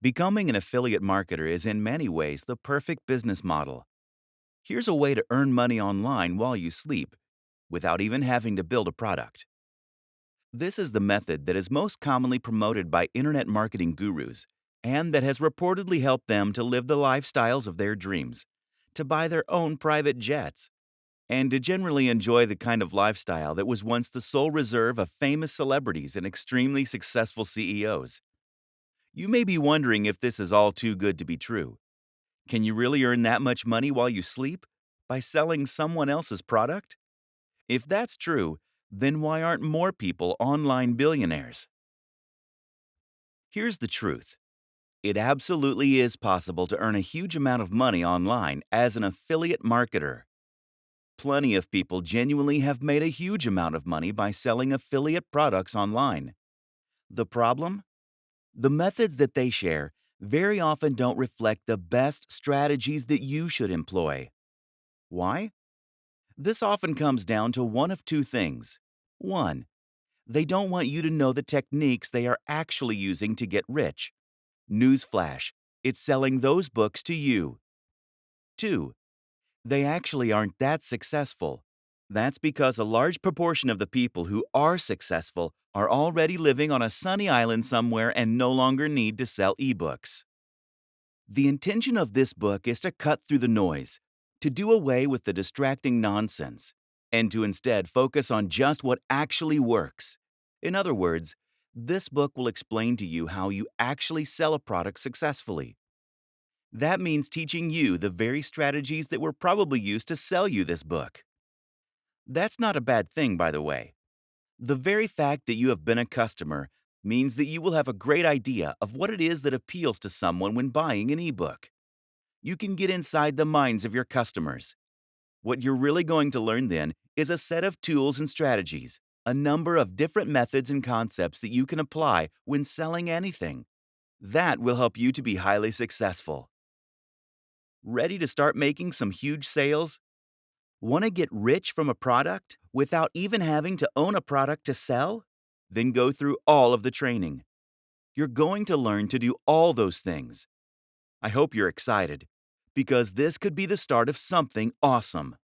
Becoming an affiliate marketer is in many ways the perfect business model. Here's a way to earn money online while you sleep without even having to build a product. This is the method that is most commonly promoted by internet marketing gurus and that has reportedly helped them to live the lifestyles of their dreams, to buy their own private jets, and to generally enjoy the kind of lifestyle that was once the sole reserve of famous celebrities and extremely successful CEOs. You may be wondering if this is all too good to be true. Can you really earn that much money while you sleep? By selling someone else's product? If that's true, then why aren't more people online billionaires? Here's the truth. It absolutely is possible to earn a huge amount of money online as an affiliate marketer. Plenty of people genuinely have made a huge amount of money by selling affiliate products online. The problem? The methods that they share very often don't reflect the best strategies that you should employ. Why? This often comes down to one of two things. One, they don't want you to know the techniques they are actually using to get rich. Newsflash, it's selling those books to you. Two, they actually aren't that successful. That's because a large proportion of the people who are successful are already living on a sunny island somewhere and no longer need to sell ebooks. The intention of this book is to cut through the noise, to do away with the distracting nonsense, and to instead focus on just what actually works. In other words, this book will explain to you how you actually sell a product successfully. That means teaching you the very strategies that were probably used to sell you this book. That's not a bad thing, by the way. The very fact that you have been a customer means that you will have a great idea of what it is that appeals to someone when buying an ebook. You can get inside the minds of your customers. What you're really going to learn then is a set of tools and strategies, a number of different methods and concepts that you can apply when selling anything. That will help you to be highly successful. Ready to start making some huge sales? Want to get rich from a product without even having to own a product to sell? Then go through all of the training. You're going to learn to do all those things. I hope you're excited, because this could be the start of something awesome.